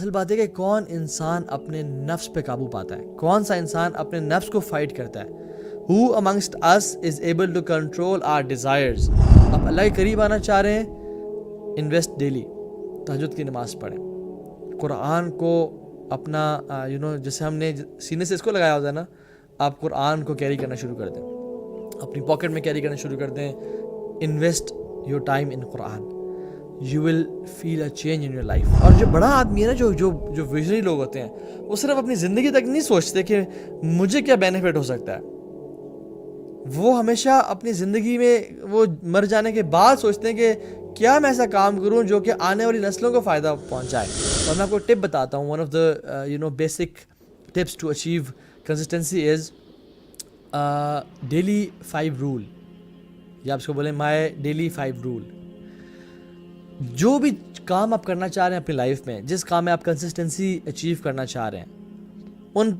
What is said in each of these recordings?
اصل بات ہے کہ کون انسان اپنے نفس پہ قابو پاتا ہے, کون سا انسان اپنے نفس کو فائٹ کرتا ہے. Who amongst us is able to control our desires؟ آپ اللہ کے قریب آنا چاہ رہے ہیں, انویسٹ ڈیلی, تہجد کی نماز پڑھیں, قرآن کو اپنا جیسے ہم نے سینے سے اس کو لگایا ہوتا ہے نا, آپ قرآن کو کیری کرنا شروع کر دیں, اپنی پاکٹ میں کیری کرنا شروع کر دیں. Invest your time in Quran, you will feel a change in your life. اور جو بڑا آدمی ہے نا, جو ویژنری لوگ ہوتے ہیں, وہ صرف اپنی زندگی تک نہیں سوچتے کہ مجھے کیا بینیفٹ ہو سکتا ہے, وہ ہمیشہ اپنی زندگی میں وہ مر جانے کے بعد سوچتے ہیں کہ کیا میں ایسا کام کروں جو کہ آنے والی نسلوں کو فائدہ پہنچائے. اور میں آپ کو ٹپ بتاتا ہوں, one of the basic tips to achieve consistency is daily 5 rule, یا آپ اس کو بولیں مائی ڈیلی 5 رول. جو بھی کام آپ کرنا چاہ رہے ہیں اپنی لائف میں, جس کام میں آپ کنسسٹنسی اچیو کرنا چاہ رہے ہیں, ان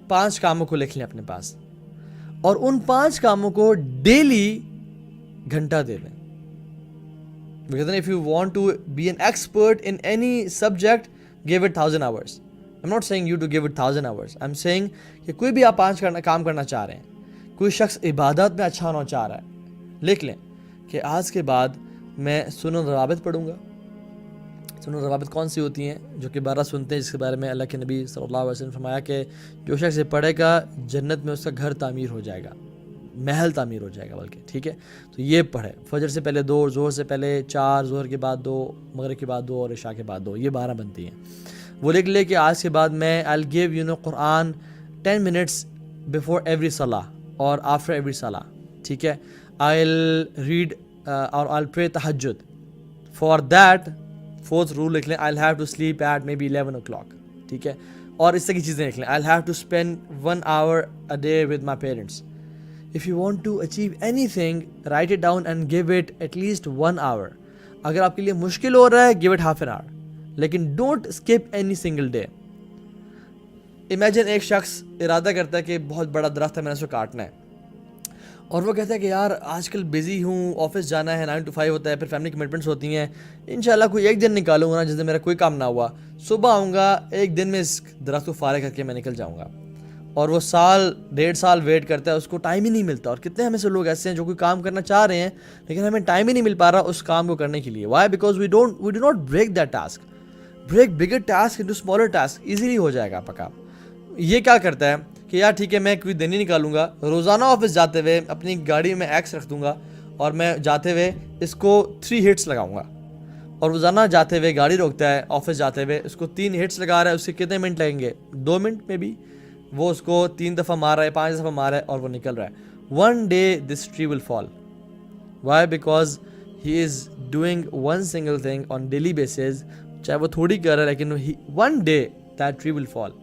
5 کاموں کو لکھ لیں اپنے پاس, اور ان 5 کاموں کو ڈیلی گھنٹہ دے دیں. Because if you want to be an expert in any subject, give it 1000 hours. I'm not saying you to give it 1000 hours. I'm saying کہ کوئی بھی آپ 5 کام کرنا چاہ رہے ہیں, کوئی شخص عبادت میں اچھا ہونا چاہ رہا ہے, لکھ لیں کہ آج کے بعد میں سنن روابط پڑھوں گا. سنن روابط کون سی ہوتی ہیں؟ جو کہ 12 سنتے ہیں, جس کے بارے میں اللہ کے نبی صلی اللہ علیہ وسلم فرمایا کہ جو شخص یہ پڑھے گا جنت میں اس کا گھر تعمیر ہو جائے گا, محل تعمیر ہو جائے گا بلکہ, ٹھیک ہے. تو یہ پڑھے, فجر سے پہلے 2, ظہر سے پہلے 4, ظہر کے بعد 2, مغرب کے بعد 2 اور عشاء کے بعد 2, یہ 12 بنتی ہیں. وہ لکھ لے کہ آج کے بعد میں I'll give قرآن 10 minutes before every salah اور after every salah, ٹھیک ہے. I'll read اور I'll pray tahajjud. For that 4th rule لکھ لیں, I'll have to sleep at maybe 11 o'clock, ٹھیک ہے. اور اس طرح کی چیزیں لکھ لیں, I'll have to spend 1 hour a day with my parents. If you want to achieve anything, write it down and give it at least 1 hour. اگر آپ کے لیے مشکل ہو رہا ہے, give it half an hour, لیکن don't skip any single day. Imagine ایک شخص ارادہ کرتا ہے کہ بہت بڑا درخت ہے, میں نے اس کو کاٹنا ہے, اور وہ کہتا ہے کہ یار آج کل بزی ہوں, آفس جانا ہے, 9 to 5 ہوتا ہے, پھر فیملی کمٹمنٹس ہوتی ہیں, انشاءاللہ کوئی ایک دن نکالوں گا نا جس دن میرا کوئی کام نہ ہوا, صبح آؤں گا, ایک دن میں اس درخت کو فارغ کر کے میں نکل جاؤں گا. اور وہ 1.5 سال ویٹ کرتا ہے, اس کو ٹائم ہی نہیں ملتا. اور کتنے ہمیں سے لوگ ایسے ہیں جو کوئی کام کرنا چاہ رہے ہیں لیکن ہمیں ٹائم ہی نہیں مل پا رہا اس کام کو کرنے کے لیے. Why? Because we do not break that task. Break bigger task into smaller task, easily ہو جائے گا آپ کا کام. یہ کیا کرتا ہے کہ یار ٹھیک ہے میں کوئی دن ہی نکالوں گا, روزانہ آفس جاتے ہوئے اپنی گاڑی میں ایکس رکھ دوں گا, اور میں جاتے ہوئے اس کو 3 hits لگاؤں گا. اور روزانہ جاتے ہوئے گاڑی روکتا ہے, آفس جاتے ہوئے اس کو 3 hits لگا رہا ہے, اس کے کتنے منٹ لگیں گے؟ 2 منٹ میں بھی. وہ اس کو 3 دفعہ مار رہا ہے, 5 دفعہ مار رہا ہے, اور وہ نکل رہا ہے. One day this tree will fall. Why? Because he is doing one single thing on daily basis. چاہے وہ تھوڑی کر رہا ہے لیکن one day that tree will fall.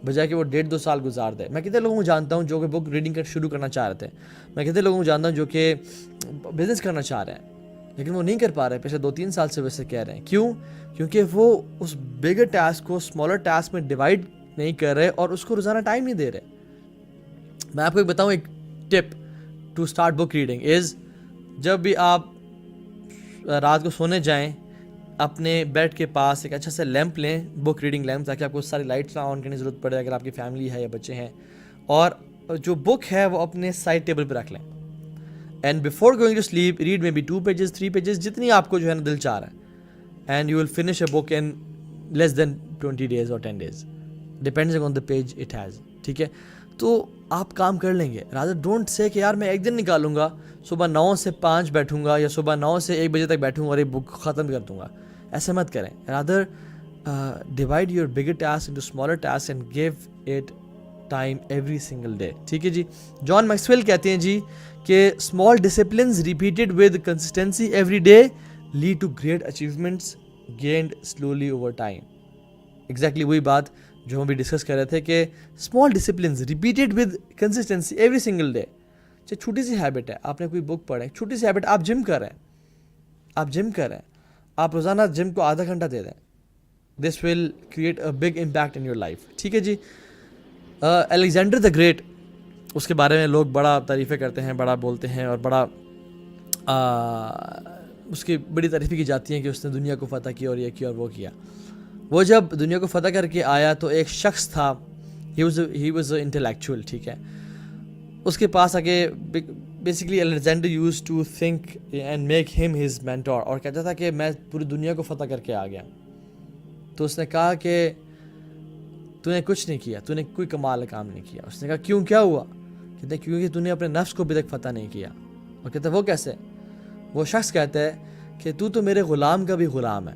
بجائے کہ وہ 1.5-2 سال گزار دے. میں کتنے لوگوں کو جانتا ہوں جو کہ بک ریڈنگ شروع کرنا چاہ رہے تھے, میں کتنے لوگوں کو جانتا ہوں جو کہ بزنس کرنا چاہ رہے ہیں لیکن وہ نہیں کر پا رہے, پچھلے 2-3 سال سے ویسے کہہ رہے ہیں. کیوں؟ کیونکہ وہ اس بگر ٹاسک کو اسمالر ٹاسک میں ڈیوائڈ نہیں کر رہے اور اس کو روزانہ ٹائم نہیں دے رہے. میں آپ کو ایک بتاؤں, ایک tip to start book reading is, جب بھی آپ رات کو سونے جائیں اپنے بیڈ کے پاس ایک اچھا سا لیمپ لیں, بک ریڈنگ لیمپ, تاکہ آپ کو ساری لائٹس نہ آن کرنے کی ضرورت پڑے اگر آپ کی فیملی ہے یا بچے ہیں. اور جو بک ہے وہ اپنے سائڈ ٹیبل پہ رکھ لیں, and before going to sleep read maybe 2 pages 3 pages, جتنی آپ کو جو ہے نا دل چاہ رہا ہے, and you will finish a book in less than 20 days اور 10 days, depending on the page it has, ٹھیک ہے. تو آپ کام کر لیں گے. رادر ڈونٹ سے کہ یار میں ایک دن نکالوں گا, صبح 9 سے 5 بیٹھوں گا, یا صبح 9 سے 1 بجے تک بیٹھوں گا اور یہ بک ختم کر دوں گا. ایسے مت کریں. Rather divide your bigger task into smaller task and give it time every single day, ٹھیک ہے جی. جان میکسویل کہتے ہیں جی کہ small disciplines repeated with consistency every day lead to great achievements gained slowly over time. Exactly وہی بات جو ہم بھی ڈسکس کر رہے تھے کہ small disciplines repeated with consistency every single day. چاہے چھوٹی سی ہیبٹ ہے, آپ نے کوئی بک پڑھیں, چھوٹی سی ہیبٹ, آپ جم کر رہے ہیں, آپ روزانہ جم کو آدھا گھنٹہ دے دیں, this will create a big impact in your life, ٹھیک ہے جی. الیگزینڈر دا گریٹ, اس کے بارے میں لوگ بڑا تعریفیں کرتے ہیں, بڑا بولتے ہیں, اور بڑا اس کی بڑی تعریفیں کی جاتی ہیں کہ اس نے دنیا کو فتح کیا اور یہ کیا اور وہ کیا. وہ جب دنیا کو فتح کر کے آیا تو ایک شخص تھا, he was an intellectual, ٹھیک ہے, اس کے پاس آ کے basically Alexander used to think and make him his mentor, اور کہتا تھا کہ میں پوری دنیا کو فتح کر کے آ گیا. تو اس نے کہا کہ تو نے کچھ نہیں کیا, تو نے کوئی کمال کام نہیں کیا. اس نے کہا کیوں, کیا ہوا؟ کہتے ہیں کیونکہ تو نے اپنے نفس کو ابھی تک فتح نہیں کیا. اور کہتا ہے وہ کیسے؟ وہ شخص کہتا ہے کہ تو میرے غلام کا بھی غلام ہے.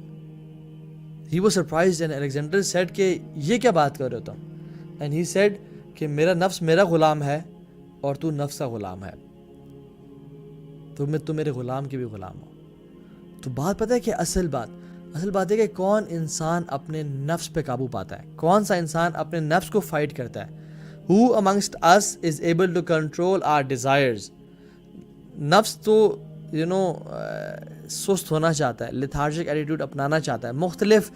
He was surprised and Alexander said کہ یہ کیا بات کر رہے ہو تم؟ And he said کہ میرا نفس میرا غلام ہے اور تو نفس کا غلام ہے, تو میرے غلام کے بھی غلام ہو. تو بات پتہ ہے کہ اصل بات ہے کہ کون انسان اپنے نفس پہ قابو پاتا ہے, کون سا انسان اپنے نفس کو فائٹ کرتا ہے. Who amongst us is able to control our desires? نفس تو سست ہونا چاہتا ہے, لیتھارجک ایٹیٹیوڈ اپنانا چاہتا ہے, مختلف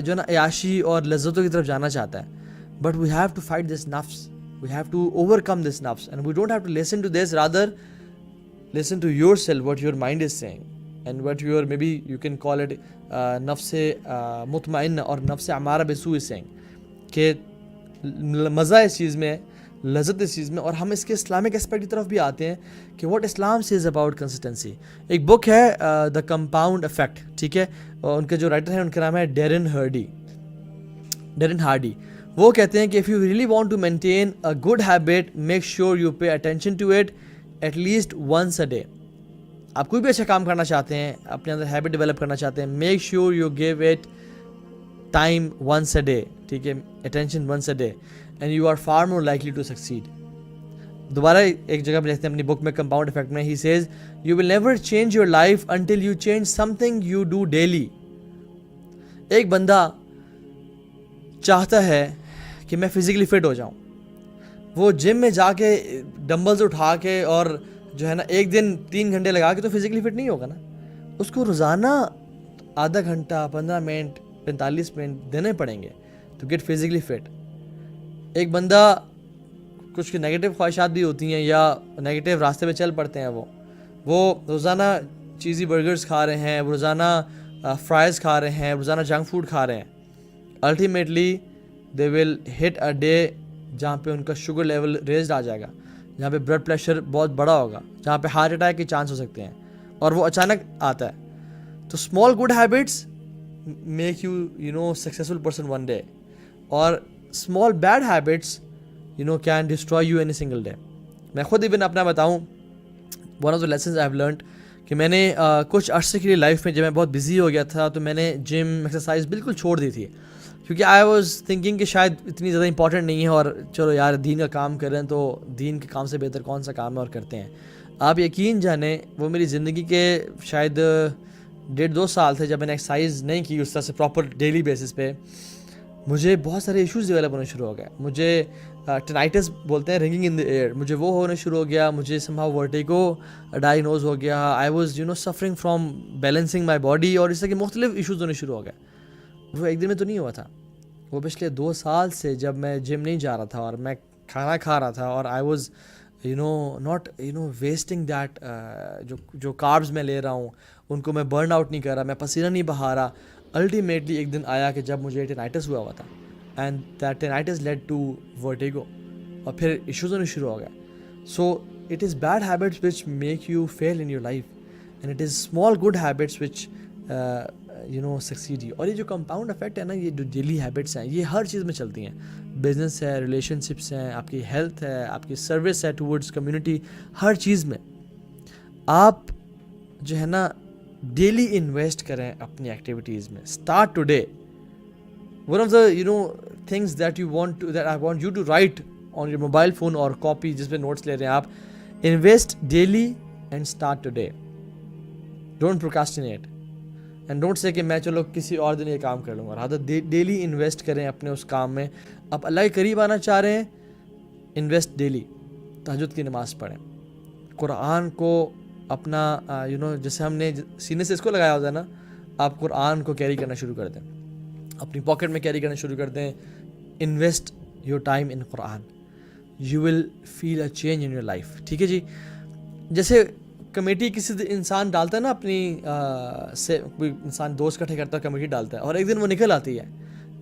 جو نا عیاشی اور لذتوں کی طرف جانا چاہتا ہے. But we have to fight this نفس, we have to overcome this نفس, and we don't have to listen to this, rather listen to yourself, what your mind is saying, and what your, maybe you can call it نفس مطمئن اور نفس امارہ بالسوء is saying, کہ مزہ اس چیز میں, لذت اس چیز میں. اور ہم اس کے اسلامک اسپیکٹ کی طرف بھی آتے ہیں کہ what Islam says about consistency. ایک بک ہے دا کمپاؤنڈ افیکٹ, ٹھیک ہے, اور ان کے جو رائٹر ہیں ان کا نام ہے ڈیرن ہارڈی. وہ کہتے ہیں کہ if you really want to maintain a good habit, make sure you pay attention to it at least once a day. آپ کوئی بھی اچھا کام کرنا چاہتے ہیں, اپنے اندر ہیبٹ ڈیولپ کرنا چاہتے ہیں, make sure you give it time once a day, ٹھیک ہے, attention once a day, and you are far more likely to succeed. دوبارہ ایک جگہ پہ لکھتے ہیں اپنی بک میں کمپاؤنڈ افیکٹ میں, he says you will never change your life until you change something you do daily. ایک بندہ چاہتا ہے کہ میں فزیکلی فٹ ہو جاؤں, وہ جم میں جا کے ڈمبلز اٹھا کے اور جو ہے نا ایک دن 3 گھنٹے لگا کے تو فزیکلی فٹ نہیں ہوگا نا. اس کو روزانہ آدھا گھنٹہ, 15 منٹ, 45 منٹ دینے پڑیں گے ٹو گیٹ فزیکلی فٹ. ایک بندہ کچھ نگیٹو خواہشات بھی ہوتی ہیں یا نگیٹو راستے پہ چل پڑتے ہیں, وہ روزانہ چیزی برگرز کھا رہے ہیں, وہ روزانہ فرائز کھا رہے ہیں, روزانہ جنک فوڈ کھا رہے ہیں. Ultimately they will hit a day جہاں پہ ان کا شوگر لیول ریزڈ آ جائے گا, جہاں پہ بلڈ پریشر بہت بڑا ہوگا, جہاں پہ ہارٹ اٹیک کے چانس ہو سکتے ہیں, اور وہ اچانک آتا ہے. تو small good habits make you successful person one day, اور small bad habits can destroy you any single day. میں خود ایون اپنا بتاؤں, one of the lessons I have learned کہ میں نے کچھ عرصے کے لیے لائف میں جب میں بہت بزی ہو گیا تھا تو میں نے جم ایکسرسائز بالکل چھوڑ دی تھی, کیونکہ آئی واز تھنکنگ کہ شاید اتنی زیادہ امپورٹنٹ نہیں ہے, اور چلو یار دین کا کام کریں تو دین کے کام سے بہتر کون سا کام ہے, اور کرتے ہیں. آپ یقین جانیں وہ میری زندگی کے شاید 1.5-2 سال تھے جب میں نے ایکسرسائز نہیں کی اس طرح سے پراپر ڈیلی بیسس پہ. مجھے بہت سارے ایشوز ڈیولپ ہونے شروع ہو گئے. مجھے ٹینائٹس بولتے ہیں, رنگنگ ان دی ایئر, مجھے وہ ہونے شروع ہو گیا. مجھے سمہاؤ ورٹیگو ڈائگنوز ہو گیا. I was suffering from balancing my body, اور اس طرح کے مختلف ایشوز ہونے شروع ہو گئے. وہ ایک دن میں تو نہیں ہوا تھا, وہ پچھلے 2 سال سے جب میں جم نہیں جا رہا تھا اور میں کھانا کھا رہا تھا, اور I was not wasting that, جو کاربز میں لے رہا ہوں ان کو میں برن آؤٹ نہیں کر رہا, میں پسینہ نہیں بہا رہا. الٹیمیٹلی ایک دن آیا کہ جب مجھے ٹینائٹس ہوا تھا, and that tinnitus led to vertigo, اور پھر ایشوز ہونے شروع ہو گئے. So it is bad habits which make you feel in your life, and it is small good habits which succeed you. اور یہ جو کمپاؤنڈ افیکٹ ہے نا, یہ جو ڈیلی ہیبٹس ہیں یہ ہر چیز میں چلتی ہیں. بزنس ہے, ریلیشن شپس ہیں, آپ کی ہیلتھ ہے, آپ کی سروس ہے ٹورڈز کمیونٹی, ہر چیز میں آپ جو ہے نا ڈیلی انویسٹ کریں اپنی ایکٹیویٹیز میں. Start today. One of the things that I want you to write on your mobile phone اور کاپی جس پہ نوٹس لے رہے ہیں آپ, invest daily and start today. Don't procrastinate and don't say کہ میں چلو کسی اور دن یہ کام کر لوں گا. رادر ڈیلی انویسٹ کریں اپنے اس کام میں. آپ اللہ کے قریب آنا چاہ رہے ہیں, انویسٹ ڈیلی. تہجد کی نماز پڑھیں, قرآن کو اپنا جیسے ہم نے سینے سے اس کو لگایا ہوتا ہے نا, آپ قرآن کو کیری کرنا شروع کر دیں, اپنی پاکٹ میں کیری کرنا شروع کر دیں. Invest your time in Quran, you will feel a change in your life. ٹھیک ہے جی. جیسے کمیٹی کسی انسان ڈالتا ہے نا اپنی سے, کوئی انسان دوست اکٹھے کرتا ہے, کمیٹی ڈالتا ہے, اور ایک دن وہ نکل آتی ہے,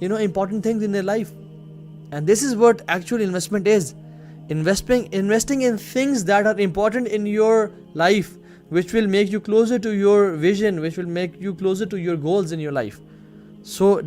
important things in their life. And this is what actual investment is. Investing in things that are important in your life, which will make you closer to your vision, which will make you closer to your goals in your life. So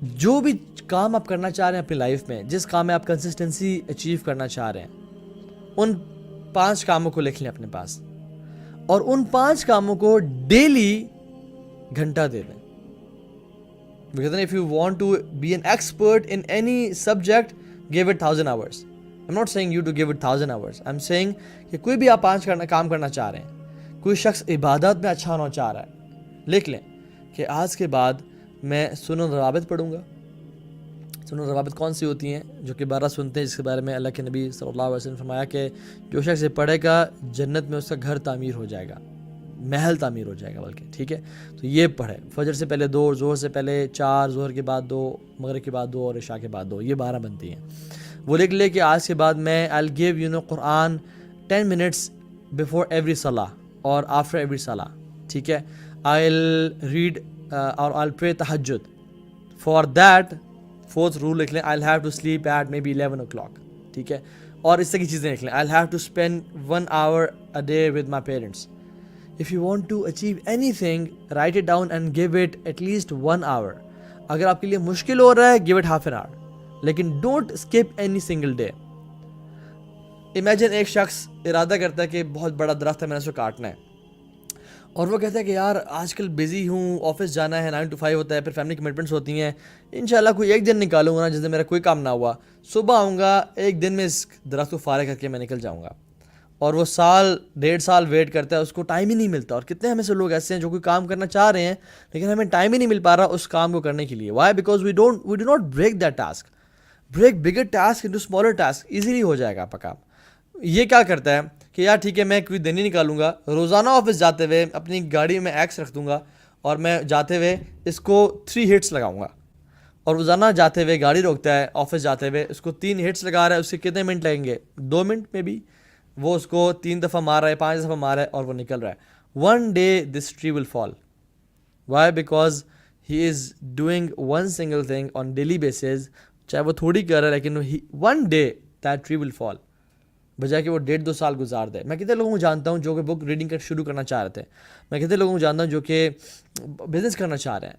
جو بھی کام آپ کرنا چاہ رہے ہیں اپنی life میں, جس کام میں آپ کنسسٹنسی اچیو کرنا چاہ رہے ہیں, ان 5 کاموں کو لکھ لیں اپنے پاس, اور ان 5 کاموں کو ڈیلی گھنٹہ دے دیں. Because then if you want to be an expert in any subject, give it 1000 hours. I'm not saying you to give it 1000 hours. I'm saying کہ کوئی بھی آپ 5 کام کرنا چاہ رہے ہیں, کوئی شخص عبادت میں اچھا ہونا چاہ رہا ہے, لکھ لیں کہ آج کے بعد میں سنن روابط پڑھوں گا. سنن روابط کون سی ہوتی ہیں؟ جو کہ 12 سنتے ہیں, جس کے بارے میں اللہ کے نبی صلی اللہ علیہ وسلم نے فرمایا کہ جو شخص یہ پڑھے گا جنت میں اس کا گھر تعمیر ہو جائے گا, محل تعمیر ہو جائے گا بلکہ, ٹھیک ہے. تو یہ پڑھے, فجر سے پہلے 2, ظہر سے پہلے 4, ظہر کے بعد 2, مغرب کے بعد 2 اور عشاء کے بعد 2, یہ 12 بنتی ہیں. وہ لکھ لے کہ آج کے بعد میں I'll give قرآن 10 minutes before every salah اور after every salah, ٹھیک ہے. I'll read or I'll pray tahajjud. For that, 4th rule لکھ لیں, I'll have to sleep at maybe 11 o'clock, ٹھیک ہے. اور اس طرح کی چیزیں لکھ لیں, I'll have to spend 1 hour a day with my parents. If you want to achieve anything, write it down and give it at least 1 hour. اگر آپ کے لیے مشکل ہو رہا ہے, give it half an hour. لیکن don't skip any single day. Imagine ایک شخص ارادہ کرتا ہے کہ بہت بڑا درخت ہے, میں نے اس کو کاٹنا ہے, اور وہ کہتا ہے کہ یار آج کل بزی ہوں, آفس جانا ہے, 9 to 5 ہوتا ہے, پھر فیملی کمٹمنٹس ہوتی ہیں, انشاءاللہ کوئی ایک دن نکالوں گا نا جس دن میرا کوئی کام نہ ہوا, صبح آؤں گا, ایک دن میں اس درخت کو فارغ کر کے میں نکل جاؤں گا. اور وہ 1.5 سال ویٹ کرتا ہے, اس کو ٹائم ہی نہیں ملتا. اور کتنے ہمیں سے لوگ ایسے ہیں جو کوئی کام کرنا چاہ رہے ہیں لیکن ہمیں ٹائم ہی نہیں مل پا رہا اس کام کو کرنے کے لیے. Why? Because we do not break that task. Break bigger task into smaller task, easily ہو جائے گا آپ کا کام. یہ کیا کرتا ہے کہ یار ٹھیک ہے میں کوئی دن ہی نکالوں گا, روزانہ آفس جاتے ہوئے اپنی گاڑی میں ایکس رکھ دوں گا, اور میں جاتے ہوئے اس کو 3 hits لگاؤں گا. اور روزانہ جاتے ہوئے گاڑی روکتا ہے, آفس جاتے ہوئے اس کو 3 hits لگا رہا ہے, اس کے کتنے منٹ لگیں گے؟ 2 منٹ میں بھی. وہ اس کو 3 دفعہ مار رہا ہے, 5 دفعہ مار رہا ہے, اور وہ نکل رہا ہے. One day this tree will fall. Why? Because he is doing one single thing on daily basis. چاہے وہ تھوڑی کر رہا ہے لیکن one day that tree will fall. بجائے کہ وہ 1.5-2 سال گزار دے. میں کتنے لوگوں کو جانتا ہوں جو کہ بک ریڈنگ شروع کرنا چاہ رہے تھے, میں کتنے لوگوں کو جانتا ہوں جو کہ بزنس کرنا چاہ رہے ہیں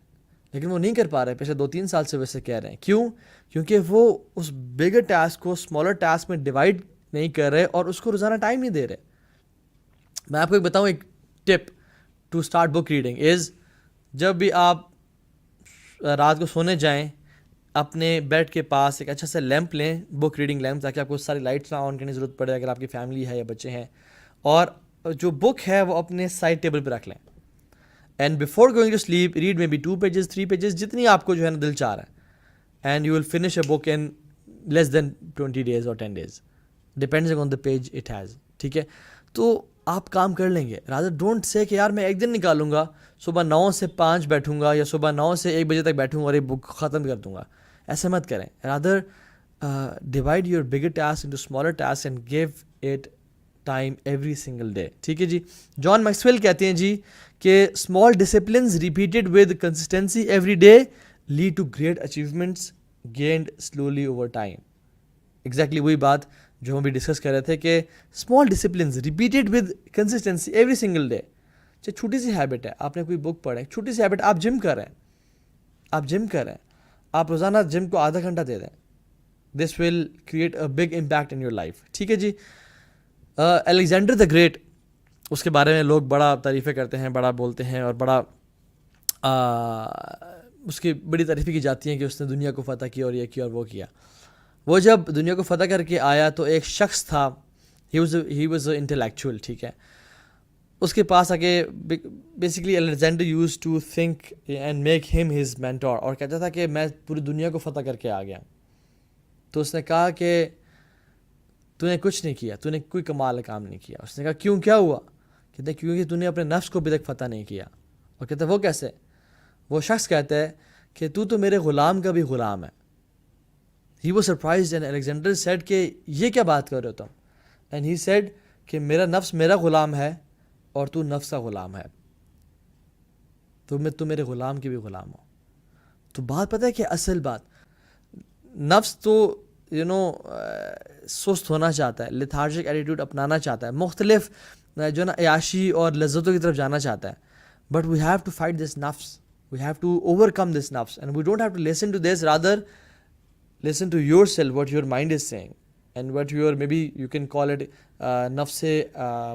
لیکن وہ نہیں کر پا رہے, پچھلے 2-3 سال سے ویسے کہہ رہے ہیں. کیوں؟ کیونکہ وہ اس بگر ٹاسک کو اسمالر ٹاسک میں ڈیوائڈ نہیں کر رہے اور اس کو روزانہ ٹائم نہیں دے رہے. میں آپ کو ایک بتاؤں, ایک tip to start book reading is, جب بھی آپ رات کو سونے جائیں اپنے بیڈ کے پاس ایک اچھا سا لیمپ لیں, بک ریڈنگ لیمپ, تاکہ آپ کو ساری لائٹس نہ آن کرنے کی ضرورت پڑے اگر آپ کی فیملی ہے یا بچے ہیں, اور جو بک ہے وہ اپنے سائڈ ٹیبل پہ رکھ لیں. And before going to sleep read maybe 2 pages 3 pages جتنی آپ کو جو ہے نا دل چاہ رہا ہے, and you will finish a book in less than 20 days اور 10 days depending on the page it has, ٹھیک ہے. تو آپ کام کر لیں گے. رادر ڈونٹ سے کہ یار میں ایک دن نکالوں گا, صبح 9 سے 5 بیٹھوں گا یا صبح 9 سے 1 بجے تک بیٹھوں گا اور یہ بک ختم کر دوں گا. ایسا مت کریں. Rather divide your bigger task into smaller task and give it time every single day, ٹھیک ہے جی. جان میکسویل کہتے ہیں جی کہ small disciplines repeated with consistency every day lead to great achievements gained slowly over time. Exactly وہی بات جو ہم بھی ڈسکس کر رہے تھے کہ small disciplines repeated with consistency every single day. چاہے چھوٹی سی ہیبٹ ہے, آپ نے کوئی بک پڑھیں, چھوٹی سی ہیبٹ, آپ جم کر رہے ہیں, آپ روزانہ جم کو آدھا گھنٹہ دے دیں, this will create a big impact in your life, ٹھیک ہے جی. الیگزینڈر دا گریٹ, اس کے بارے میں لوگ بڑا تعریفیں کرتے ہیں, بڑا بولتے ہیں, اور بڑا اس کی بڑی تعریفیں کی جاتی ہیں کہ اس نے دنیا کو فتح کیا اور یہ کیا اور وہ کیا. وہ جب دنیا کو فتح کر کے آیا تو ایک شخص تھا, ہی واز اے انٹلیکچوئل, ٹھیک ہے. اس کے پاس آ کے basically Alexander used to think and make him his mentor, اور کہتا تھا کہ میں پوری دنیا کو فتح کر کے آ گیا. تو اس نے کہا کہ تو نے کچھ نہیں کیا, تو نے کوئی کمال کام نہیں کیا. اس نے کہا کیوں, کیا ہوا؟ کہتے ہیں کیونکہ تو نے اپنے نفس کو ابھی تک فتح نہیں کیا. اور کہتا ہے وہ کیسے؟ وہ شخص کہتا ہے کہ تو میرے غلام کا بھی غلام ہے. He was surprised and Alexander said کہ یہ کیا بات کر رہے ہو تم؟ And he said کہ میرا نفس میرا غلام ہے اور تو نفس کا غلام ہے, تو میرے غلام کے بھی غلام ہو. تو بات پتہ ہے کہ اصل بات, نفس تو سست ہونا چاہتا ہے, لیتھارجک ایٹیٹیوڈ اپنانا چاہتا ہے, مختلف جو نا عیاشی اور لذتوں کی طرف جانا چاہتا ہے. But we have to fight this نفس. We have to overcome this nafs, and we don't have to listen to this, rather listen to yourself, what your mind is saying, and what your, maybe you can call it nafs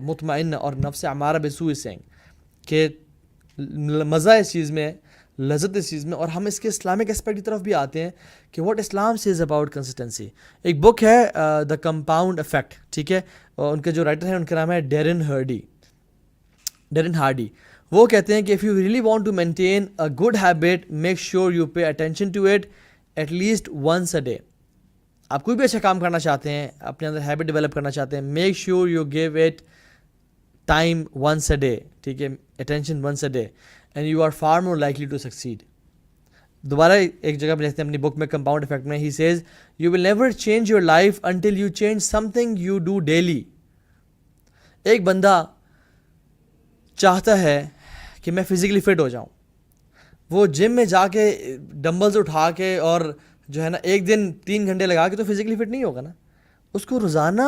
mutmainna or nafs amara bisu is saying, کہ مزہ اس چیز میں ہے, لذت اس چیز میں. اور ہم اس کے اسلامک اسپیکٹ کی طرف بھی آتے ہیں کہ what Islam says about consistency. ایک بک ہے دا کمپاؤنڈ افیکٹ, ٹھیک ہے, اور ان کے جو رائٹر ہیں ان کا نام ہے ڈیرن ہارڈی. وہ کہتے ہیں کہ if you really want to maintain a good habit, make sure you pay attention to it at least once a day. آپ کوئی بھی اچھا کام کرنا چاہتے ہیں, اپنے اندر ہیبٹ ڈیولپ کرنا چاہتے ہیں, make sure you give it time once a day, ٹھیک ہے, attention once a day, and you are far more likely to succeed. دوبارہ ایک جگہ پہ لکھتے ہیں اپنی بک میں کمپاؤنڈ افیکٹ میں, he says you will never change your life until you change something you do daily. ایک بندہ چاہتا ہے کہ میں فزیکلی فٹ ہو جاؤں, وہ جم میں جا کے ڈمبلز اٹھا کے اور جو ہے نا ایک دن 3 گھنٹے لگا کے تو فزیکلی فٹ نہیں ہوگا نا. اس کو روزانہ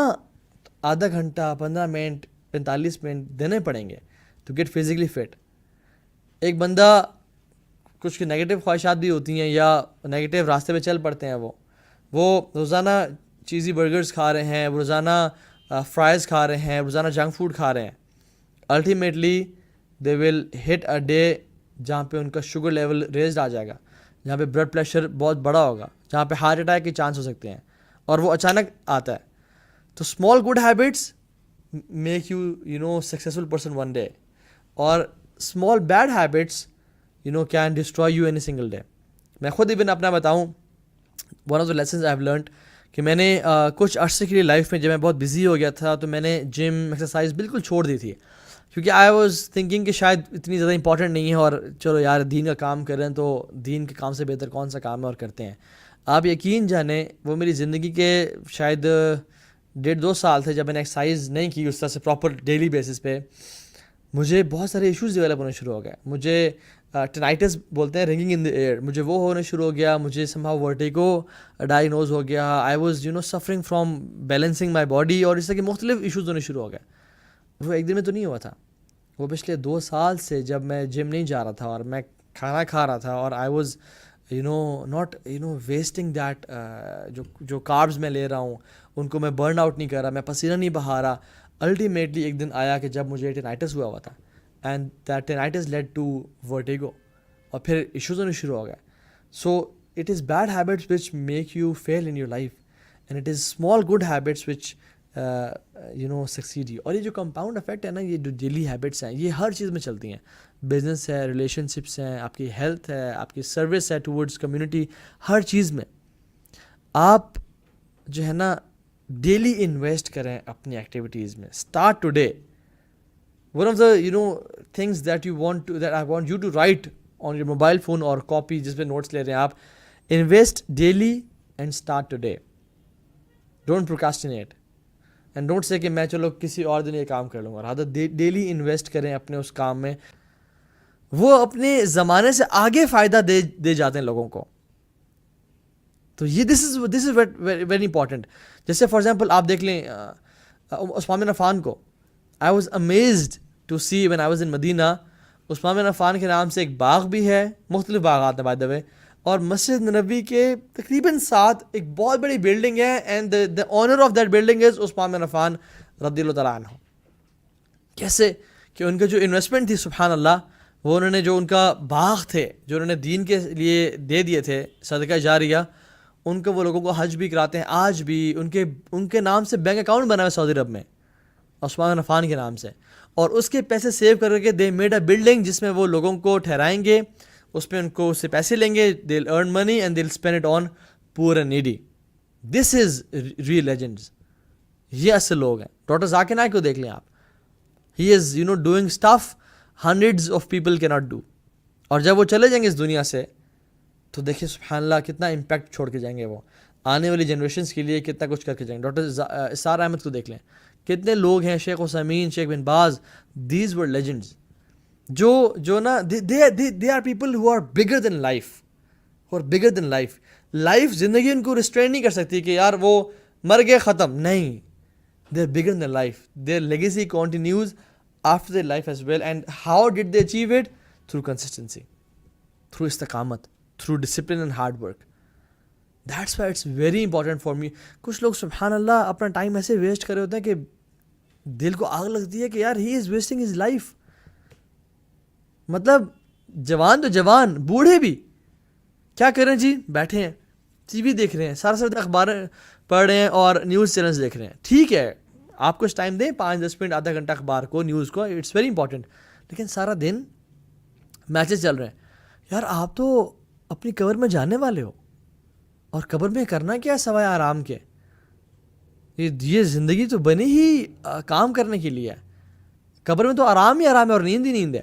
آدھا گھنٹہ 15 منٹ 45 منٹ دینے پڑیں گے ٹو گیٹ فزیکلی فٹ. ایک بندہ کچھ نگیٹو خواہشات بھی ہوتی ہیں یا نگیٹو راستے پہ چل پڑتے ہیں, وہ روزانہ چیزی برگرز کھا رہے ہیں, وہ روزانہ فرائز کھا رہے ہیں, روزانہ جنک فوڈ کھا رہے ہیں. Ultimately they will hit a day جہاں پہ ان کا شوگر لیول ریزڈ آ جائے گا, جہاں پہ بلڈ پریشر بہت بڑا ہوگا, جہاں پہ ہارٹ اٹیک کے چانس ہو سکتے ہیں, اور وہ اچانک آتا ہے. تو small good habits make you no successful person one day, اور small bad habits can destroy you any single day. میں خود ایون اپنا بتاؤں, one of the lessons I have learned کہ میں نے کچھ عرصے کے لیے لائف میں جب میں بہت بزی ہو گیا تھا تو میں نے جم ایکسرسائز بالکل چھوڑ دی تھی, کیونکہ آئی واز تھنکنگ کہ شاید اتنی زیادہ امپورٹنٹ نہیں ہے, اور چلو یار دین کا کام کر رہے ہیں تو دین کے کام سے بہتر کون سا کام ہے, اور کرتے ہیں. آپ یقین جانیں وہ میری زندگی کے شاید 1.5-2 سال تھے جب میں نے ایکسرسائز نہیں کی اس طرح سے پراپر ڈیلی بیسس پہ. مجھے بہت سارے ایشوز ڈیولپ ہونے شروع ہو گئے. مجھے ٹینائٹس بولتے ہیں, رنگنگ ان دی ایئر, مجھے وہ ہونے شروع ہو گیا. مجھے سمہاؤ ورٹیگو ڈائگنوز ہو گیا. I was suffering from balancing my body, اور اس طرح کے مختلف ایشوز ہونے شروع ہو گئے. وہ ایک دن میں تو نہیں ہوا تھا, وہ پچھلے 2 سال سے جب میں جم نہیں جا رہا تھا اور میں کھانا کھا رہا تھا, اور I was not wasting that, جو کاربز میں لے رہا ہوں ان کو میں برن آؤٹ نہیں کر رہا, میں پسینہ نہیں بہا رہا. الٹیمیٹلی ایک دن آیا کہ جب مجھے ٹینائٹس ہوا تھا, and that tinnitus led to vertigo, اور پھر ایشوز ہونے شروع ہو گئے. So it is bad habits which make you feel in your life, and it is small good habits which succeed you. اور یہ جو کمپاؤنڈ افیکٹ ہے نا, یہ جو ڈیلی ہیبٹس ہیں یہ ہر چیز میں چلتی ہیں. بزنس ہے, ریلیشن شپس ہیں, آپ کی ہیلتھ ہے, آپ کی سروس ہے ٹورڈز کمیونٹی, ہر چیز میں آپ جو ہے نا ڈیلی انویسٹ کریں اپنی ایکٹیویٹیز میں. Start today. One of the things that I want you to write on your mobile phone اور کاپی جس پہ نوٹس لے رہے ہیں آپ, invest daily and start today. Don't procrastinate and don't say کہ میں چلو کسی اور دن یہ کام کر لوں گا. رادر ڈیلی انویسٹ کریں اپنے اس کام میں. وہ اپنے زمانے سے آگے فائدہ دے جاتے ہیں لوگوں کو. تو یہ دس از ویری امپورٹنٹ. جیسے فار ایگزامپل آپ دیکھ لیں عثمان بن عفان کو. I was amazed to see when I was in Medina. Usman bin Affan کے نام سے ایک باغ بھی ہے, مختلف باغات ہیں بائی دا وے, اور مسجد نبوی کے تقریباً ساتھ ایک بہت بڑی بلڈنگ ہے, and the owner of that building is Usman bin Affan رضی اللہ تعالیٰ عنہ. کیسے کہ ان کا جو انویسٹمنٹ تھی سبحان اللہ, وہ انہوں نے جو ان کا باغ تھے جو انہوں نے دین کے لیے دے دیے تھے صدقہ جاریہ, ان کو وہ لوگوں کو حج بھی کراتے ہیں آج بھی. ان کے نام سے بینک اکاؤنٹ بنا ہوا ہے سعودی عرب میں عثمان بن عفان کے نام سے, اور اس کے پیسے سیو کر کے دے میڈ اے بلڈنگ جس میں وہ لوگوں کو ٹھہرائیں گے, اس میں ان کو اس سے پیسے لیں گے, they will earn money and they will spend it on poor and needy. This is real legends. یہ اصل لوگ ہیں. ڈاکٹر ذاکر نائک کو دیکھ لیں آپ, he is doing stuff hundreds of people کی ناٹ ڈو. اور جب وہ چلے جائیں گے اس دنیا سے تو دیکھیں سبحان اللہ کتنا امپیکٹ چھوڑ کے جائیں گے, وہ آنے والی جنریشنس کے لیے کتنا کچھ کر کے جائیں گے. ڈاکٹر اسار احمد کو دیکھ لیں, کتنے لوگ ہیں, شیخ عثیمین, شیخ بن باز, دیز ور لیجنڈز جو نا they are people who are bigger than life, who are bigger than life. Life زندگی ان کو ریسٹرین نہیں کر سکتی کہ یار وہ مر گئے ختم, نہیں. They are bigger than life. Their legacy continues after their life as well. And how did they achieve it? Through consistency. through استقامت, through discipline and hard work. That's why it's very important for me. کچھ لوگ سبحان اللہ اپنا time ایسے waste کرے ہوتے ہیں کہ دل کو آگ لگتی ہے کہ یار he is wasting his life. مطلب جوان تو جوان, بوڑھے بھی کیا کریں جی, بیٹھے ہیں ٹی وی دیکھ رہے ہیں, سارا اخبار پڑھ رہے ہیں اور نیوز چینلز دیکھ رہے ہیں. ٹھیک ہے, آپ کچھ ٹائم دیں, 5-10 منٹ, آدھا گھنٹہ اخبار کو, نیوز کو, اٹس ویری امپورٹنٹ. لیکن سارا دن میچز چل رہے ہیں. یار آپ تو اپنی قبر میں جانے والے ہو, اور قبر میں کرنا کیا سوائے آرام کے. یہ زندگی تو بنی ہی کام کرنے کے لیے ہے. قبر میں تو آرام ہی آرام ہے اور نیند ہی نیند ہے,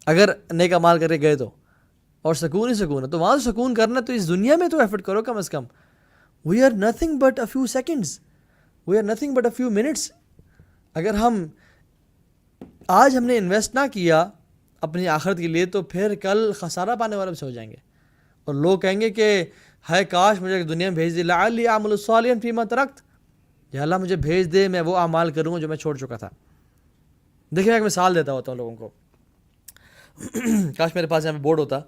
اگر نیک اعمال کر کے گئے تو, اور سکون ہی سکون ہے. تو وہاں سکون کرنا تو اس دنیا میں تو ایفرٹ کرو کم از کم. We are nothing but a few seconds, we are nothing but a few minutes. اگر آج ہم نے انویسٹ نہ کیا اپنی آخرت کے لیے, تو پھر کل خسارہ پانے والے سے ہو جائیں گے, اور لوگ کہیں گے کہ ہے کاش مجھے دنیا میں بھیج دے, لعلی اعمل صالحا فیما ترکت, یا اللہ مجھے بھیج دے, میں وہ اعمال کروں جو میں چھوڑ چکا تھا. دیکھیں, ایک مثال دیتا ہوتا ہوں لوگوں کو. کاش میرے پاس یہاں پہ بورڈ ہوتا